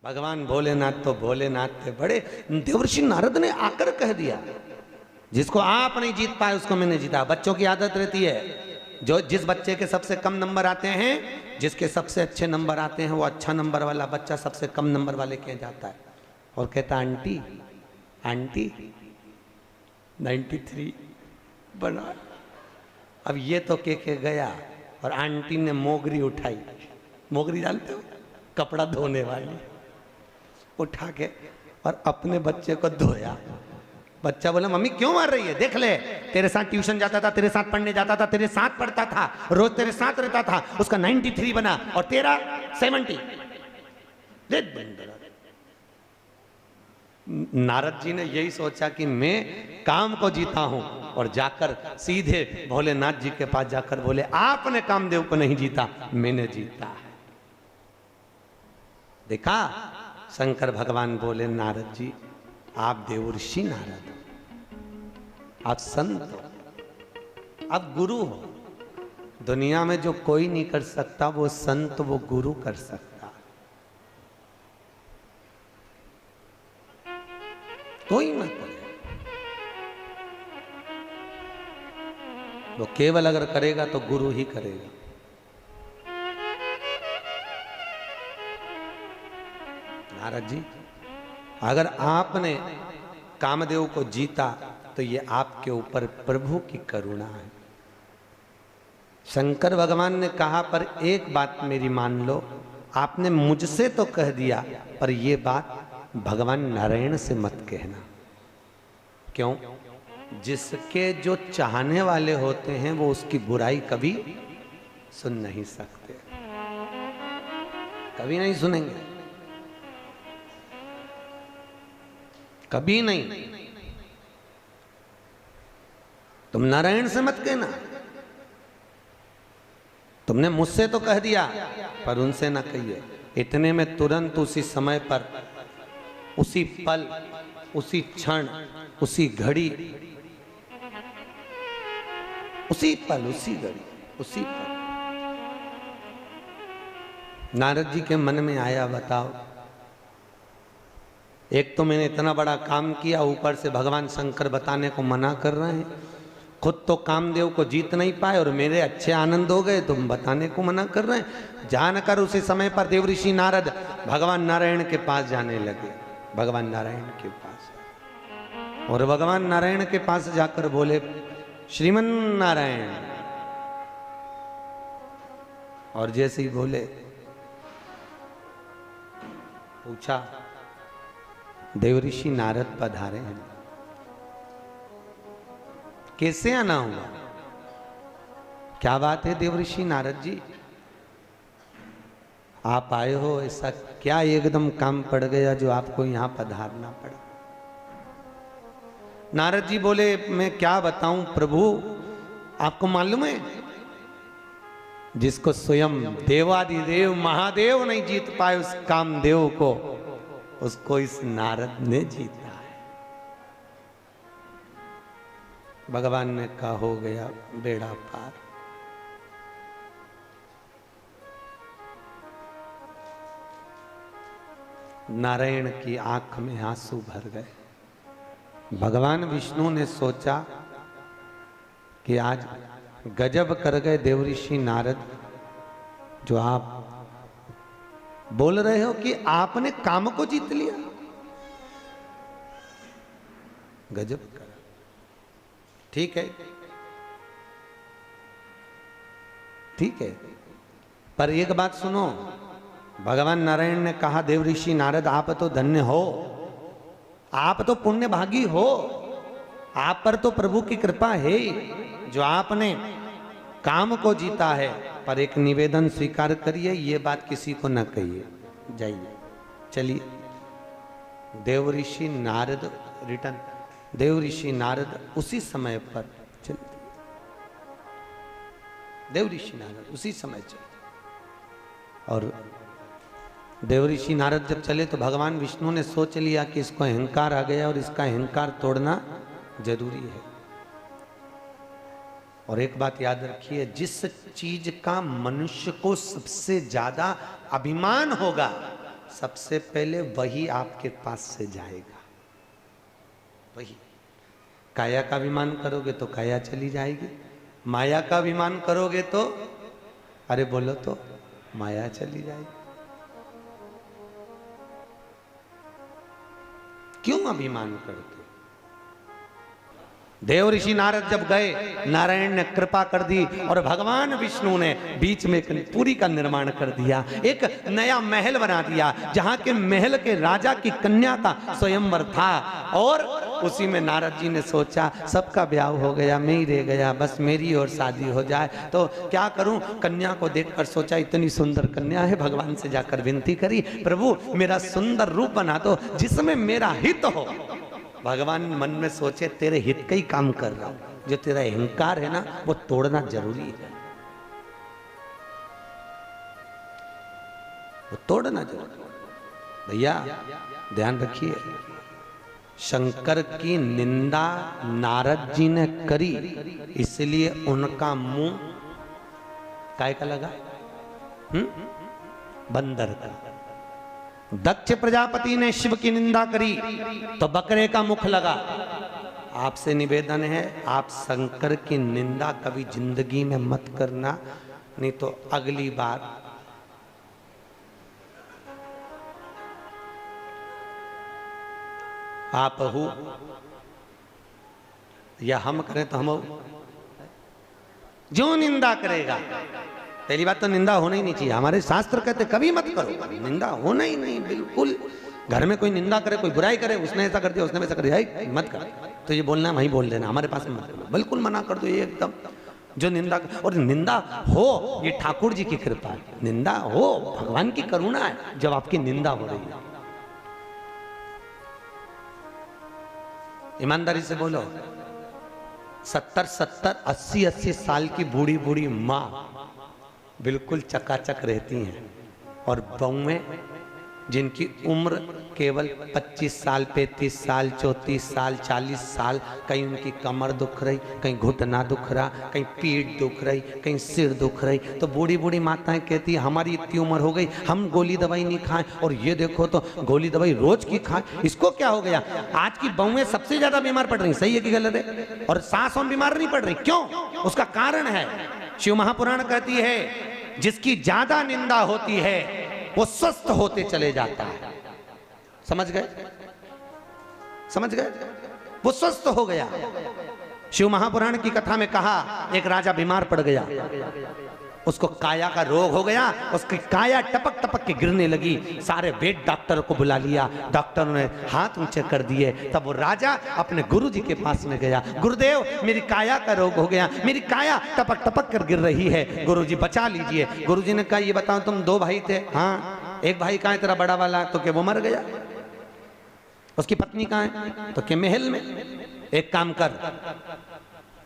भगवान भोलेनाथ तो भोलेनाथ थे बड़े। देवर्षि नारद ने आकर कह दिया, जिसको आप नहीं जीत पाए उसको मैंने जीता। बच्चों की आदत रहती है, जो जिस बच्चे के सबसे कम नंबर आते हैं, जिसके सबसे अच्छे नंबर आते हैं, वो अच्छा नंबर वाला बच्चा सबसे कम नंबर वाले के जाता है और कहता आंटी आंटी 93 बना। अब ये तो के गया और आंटी ने मोगरी उठाई। मोगरी जानते हो, कपड़ा धोने वाली, उठा के और अपने बच्चे को धोया। बच्चा बोला मम्मी क्यों मार रही है, देख ले तेरे साथ ट्यूशन जाता था, तेरे साथ पढ़ने जाता था, तेरे साथ पढ़ता था, रोज तेरे साथ रहता था, उसका 93 बना और तेरा 70। नारद जी ने यही सोचा कि मैं काम को जीता हूं और जाकर सीधे भोलेनाथ जी के पास जाकर बोले आपने कामदेव को नहीं जीता, मैंने जीता है। देखा, शंकर भगवान बोले नारद जी आप देवर्षि नारद हो, आप संत हो, आप गुरु हो। दुनिया में जो कोई नहीं कर सकता वो संत, वो गुरु कर सकता। कोई ना करे, वो केवल अगर करेगा तो गुरु ही करेगा। नारद जी अगर आपने कामदेव को जीता तो ये आपके ऊपर प्रभु की करुणा है। शंकर भगवान ने कहा पर एक बात मेरी मान लो, आपने मुझसे तो कह दिया पर ये बात भगवान नारायण से मत कहना। क्यों? जिसके जो चाहने वाले होते हैं वो उसकी बुराई कभी सुन नहीं सकते, कभी नहीं सुनेंगे, कभी नहीं। तुम नारायण से मत कहना, तुमने मुझसे तो कह दिया पर उनसे ना कहिए। इतने में तुरंत उसी समय पर, उसी पल, उसी क्षण, उसी घड़ी, उसी पल, उसी घड़ी, उसी पल नारद जी के मन में आया बताओ, एक तो मैंने इतना बड़ा काम किया, ऊपर से भगवान शंकर बताने को मना कर रहे हैं। खुद तो कामदेव को जीत नहीं पाए और मेरे अच्छे आनंद हो गए, तुम बताने को मना कर रहे हैं। जानकर उसी समय पर देवर्षि नारद भगवान नारायण के पास जाने लगे, भगवान नारायण के पास। और भगवान नारायण के पास जाकर बोले श्रीमन नारायण, और जैसे ही बोले पूछा देवर्षि नारद पधारे हैं, कैसे आना हुआ, क्या बात है देवर्षि नारद जी, आप आए हो, ऐसा क्या एकदम काम पड़ गया जो आपको यहां पधारना पड़ा। नारद जी बोले मैं क्या बताऊं प्रभु, आपको मालूम है जिसको स्वयं देवादिदेव महादेव नहीं जीत पाए उस कामदेव को, उसको इस नारद ने जीता है। भगवान ने कहा हो गया बेड़ा पार। नारायण की आंख में आंसू भर गए। भगवान विष्णु ने सोचा कि आज गजब कर गए देवर्षि नारद, जो आप बोल रहे हो कि आपने काम को जीत लिया, गजब कर। ठीक है, ठीक है, पर एक बात सुनो, भगवान नारायण ने कहा देवर्षि नारद आप तो धन्य हो, आप तो पुण्य भागी हो, आप पर तो प्रभु की कृपा है जो आपने काम को जीता है। पर एक निवेदन स्वीकार करिए, ये बात किसी को न कहिए, जाइए चलिए। देवर्षि नारद रिटर्न, देवर्षि नारद उसी समय पर चल, देवर्षि नारद उसी समय चले। और देवर्षि नारद जब चले तो भगवान विष्णु ने सोच लिया कि इसको अहंकार आ गया और इसका अहंकार तोड़ना जरूरी है। और एक बात याद रखिए, जिस चीज का मनुष्य को सबसे ज्यादा अभिमान होगा, सबसे पहले वही आपके पास से जाएगा। वही काया का अभिमान करोगे तो काया चली जाएगी, माया का अभिमान करोगे तो अरे बोलो तो माया चली जाएगी। क्यों अभिमान करते? देव ऋषि नारद जब गए, नारायण ने कृपा कर दी और भगवान विष्णु ने बीच में एक पुरी का निर्माण कर दिया, एक नया महल बना दिया, जहां के महल के राजा की कन्या का स्वयंवर था। और उसी में नारद जी ने सोचा सबका ब्याह हो गया, मैं ही रह गया, बस मेरी और शादी हो जाए तो क्या करूं। कन्या को देखकर सोचा इतनी सुंदर कन्या है, भगवान से जाकर विनती करी, प्रभु मेरा सुंदर रूप बना दो जिसमें मेरा हित हो। भगवान मन में सोचे तेरे हित का ही काम कर रहा हूं, जो तेरा अहंकार है ना वो तोड़ना जरूरी है, वो तोड़ना जरूरी। भैया ध्यान रखिए, शंकर की निंदा नारद जी ने करी, इसलिए उनका मुंह काय का लगा? बंदर का। दक्ष प्रजापति ने शिव की निंदा करी तो बकरे का मुख लगा। आपसे निवेदन है आप शंकर की निंदा कभी जिंदगी में मत करना, नहीं तो अगली बार आप हो या हम करें तो हम हो। जो निंदा करेगा, पहली बात तो निंदा होना ही नहीं चाहिए, हमारे शास्त्र कहते कभी मत करो, निंदा होना ही नहीं बिल्कुल। घर में कोई निंदा करे, कोई बुराई करे, उसने ऐसा कर दिया उसने वैसा कर दिया, मत कर, तो ये बोलना वहीं बोल देना, हमारे पास में मत बोलो, बिल्कुल मना कर दो ये एकदम। जो निंदा, और निंदा हो ये ठाकुर जी की कृपा है, निंदा हो भगवान की करुणा है जब आपकी निंदा हो रही है। ईमानदारी से बोलो, 70-70, 80-80 साल की बूढ़ी बूढ़ी माँ बिल्कुल चकाचक रहती हैं, और बहुएं जिनकी उम्र केवल 25 साल, 35 साल, 34 साल, 40 साल, कहीं उनकी कमर दुख रही, कहीं घुटना दुख रहा, कहीं पीठ दुख रही, कहीं सिर दुख रही, तो बूढ़ी बूढ़ी माताएं कहती है हमारी इतनी उम्र हो गई, हम गोली दवाई नहीं खाएं, और ये देखो तो गोली दवाई रोज की खाएं, इसको क्या हो गया। आज की बहुएं सबसे ज्यादा बीमार पड़ रही, सही है कि गलत है? और सास हम बीमार नहीं पड़ रही, क्यों? उसका कारण है, शिव महापुराण कहती है जिसकी ज्यादा निंदा होती है वो स्वस्थ होते चले जाता है। समझ गए? समझ गए? वो स्वस्थ हो गया। शिव महापुराण की कथा में कहा एक राजा बीमार पड़ गया, उसको काया का रोग हो गया, उसकी काया टपक टपक के गिरने लगी। सारे वेद डॉक्टर को बुला लिया, डॉक्टर ने हाथ ऊंचे कर दिए, तब वो राजा अपने गुरु जी के पास में गया, गुरुदेव मेरी काया का रोग हो गया, मेरी काया टपक टपक कर गिर रही है, गुरु जी बचा लीजिए। गुरु जी ने कहा ये बताओ तुम 2 भाई थे? हाँ। एक भाई कहाँ है तेरा बड़ा वाला? तो क्या वो मर गया। उसकी पत्नी कहाँ है? तो क्या महल में। एक काम कर,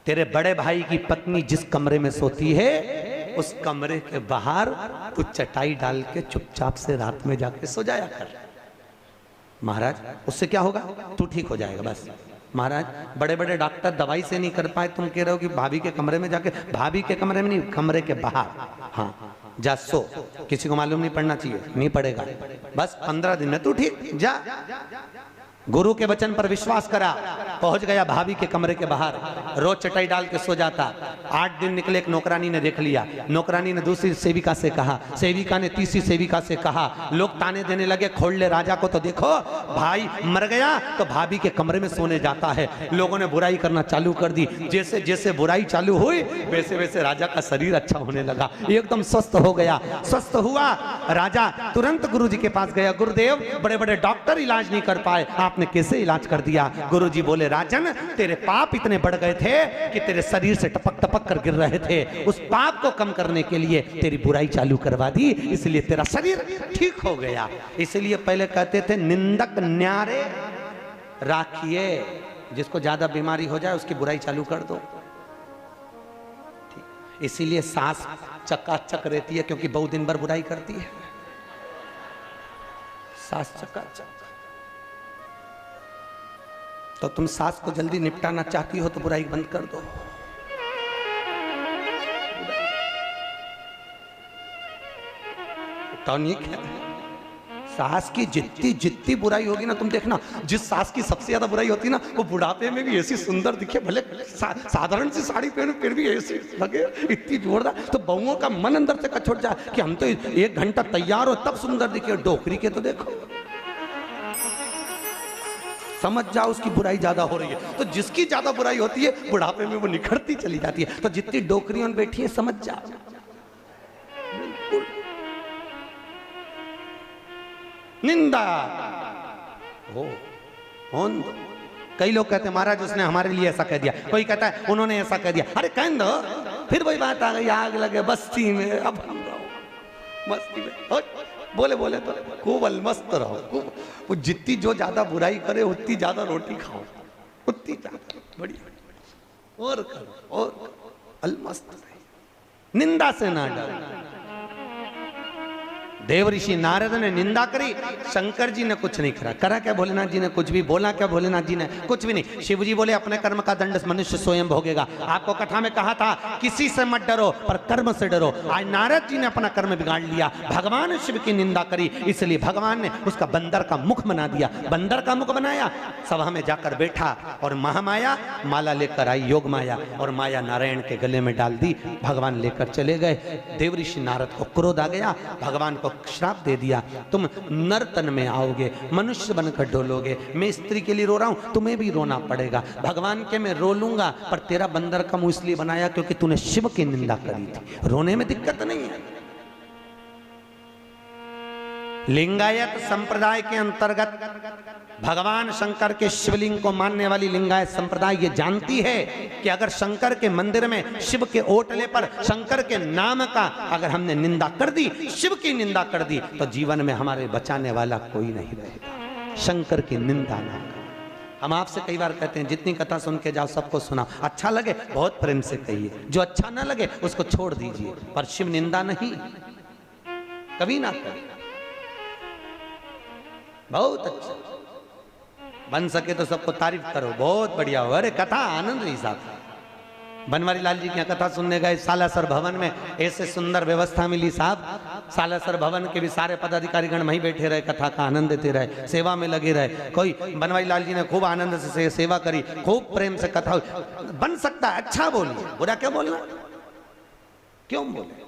तेरे बड़े भाई की पत्नी जिस कमरे में सोती है उस कमरे के बाहर तू चटाई डाल के चुपचाप से रात में जाके सो जाया कर। महाराज उससे क्या होगा? तू ठीक हो जाएगा बस। महाराज बड़े बड़े डॉक्टर दवाई से नहीं कर पाए, तुम कह रहे हो कि भाभी के कमरे में जाके, भाभी के कमरे में नहीं, कमरे के बाहर। हाँ जा सो, किसी को मालूम नहीं पड़ना चाहिए, नहीं पड़ेगा, बस 15 दिन में तू ठीक जा। गुरु के वचन पर विश्वास करा, पहुंच गया भाभी के कमरे के बाहर, रोज चटाई डाल के सो जाता। 8 दिन निकले, एक नौकरानी ने देख लिया, नौकरानी ने दूसरी सेविका से कहा, सेविका ने तीसरी सेविका से कहा, लोग ताने देने लगे खोल ले राजा को, तो देखो भाई मर गया तो भाभी के कमरे में सोने जाता है। लोगों ने बुराई करना चालू कर दी, जैसे जैसे बुराई चालू हुई वैसे वैसे राजा का शरीर अच्छा होने लगा, एकदम स्वस्थ हो गया। स्वस्थ हुआ राजा, तुरंत गुरु जी के पास गया, गुरुदेव बड़े बड़े डॉक्टर इलाज नहीं कर पाए, आपने कैसे इलाज कर दिया? गुरुजी बोले राजन तेरे पाप इतने बढ़ गए थे कि तेरे शरीर से टपक टपक कर गिर रहे थे, उस पाप को कम करने के लिए तेरी बुराई चालू करवा दी, इसलिए तेरा शरीर ठीक हो गया। इसलिए पहले कहते थे निंदक न्यारे राखिए, जिसको ज्यादा बीमारी हो जाए उसकी बुराई चालू कर दो। इसीलिए सास चकाचक रहती है क्योंकि बहुत दिन भर बुराई करती है, सास चकाचक। तो तुम सास को जल्दी निपटाना चाहती हो तो बुराई बंद कर दो। टॉनिक है, सास की जितनी जितनी बुराई होगी ना, तुम देखना, जिस सास की सबसे ज्यादा बुराई होती है ना, वो बुढ़ापे में भी ऐसी सुंदर दिखे, भले साधारण सी साड़ी पहने फिर भी ऐसी लगे इतनी जोरदार। तो बहुओं का मन अंदर से कचोट जाए कि हम तो 1 घंटा तैयार हो तब सुंदर दिखे, डोकरी के तो देखो, समझ जाओ उसकी बुराई ज्यादा हो रही है। तो जिसकी ज्यादा बुराई होती है बुढ़ापे में वो निखरती चली जाती है। तो जितनी डोकरियों में बैठी है समझ जाओ, निंदा हो। कई लोग कहते हैं महाराज उसने हमारे लिए ऐसा कह दिया, कोई कहता है उन्होंने ऐसा कह दिया। अरे कह दो, फिर वही बात आ गई, आग लगे बस्ती में, अब हम रहो मस्ती में। बोले बोले तो खूब अलमस्त रहो, खूब। वो जितनी जो ज्यादा बुराई करे उतनी ज्यादा रोटी खाओ, उतनी ज्यादा बढ़िया और करो और करो, अलमस्त रहे, निंदा से ना डरो। देव ऋषि नारद ने निंदा करी, शंकर जी ने कुछ नहीं करा। करा क्या भोलेनाथ जी ने? कुछ भी। बोला क्या भोलेनाथ जी ने? कुछ भी नहीं। शिव जी बोले अपने कर्म का दंड मनुष्य स्वयं भोगेगा। आपको कथा में कहा था किसी से मत डरो पर कर्म से डरो। आज नारद जी ने अपना कर्म बिगाड़ लिया, भगवान शिव की निंदा करी, इसलिए भगवान ने उसका बंदर का मुख बना दिया। बंदर का मुख बनाया, सभा में जाकर बैठा और महामाया माला लेकर आई, योग माया, और माया नारायण के गले में डाल दी। भगवान लेकर चले गए। देव ऋषि नारद को क्रोध आ गया, भगवान को श्राप दे दिया, तुम नर्तन में आओगे, मनुष्य बनकर डोलोगे। मैं स्त्री के लिए रो रहा हूं, तुम्हें भी रोना पड़ेगा। भगवान के मैं रो लूंगा, पर तेरा बंदर का मुंह इसलिए बनाया क्योंकि तूने शिव की निंदा करी थी। रोने में दिक्कत नहीं है। लिंगायत संप्रदाय के अंतर्गत भगवान शंकर के शिवलिंग को मानने वाली लिंगायत संप्रदाय ये जानती है कि अगर शंकर के मंदिर में शिव के ओटले पर शंकर के नाम का अगर हमने निंदा कर दी, शिव की निंदा कर दी, तो जीवन में हमारे बचाने वाला कोई नहीं रहेगा। शंकर की निंदा ना करो। हम आपसे कई बार कहते हैं जितनी कथा सुन के जाओ सबको सुना, अच्छा लगे बहुत प्रेम से कहिए, जो अच्छा ना लगे उसको छोड़ दीजिए, पर शिव निंदा नहीं कभी ना करें। बहुत अच्छा, बन सके तो सबको तारीफ करो, बहुत बढ़िया हो। अरे कथा आनंद रही साहब। बनवारी लाल जी की कथा सुनने गए सालासर भवन में, ऐसे सुंदर व्यवस्था मिली साहब। सालासर भवन के भी सारे पदाधिकारीगण वहीं बैठे रहे, कथा का आनंद देते रहे, सेवा में लगे रहे। कोई बनवारी लाल जी ने खूब आनंद से सेवा करी, खूब प्रेम से कथा। बन सकता है, अच्छा बोलिए, बुरा क्या बोलना, क्यों बोले।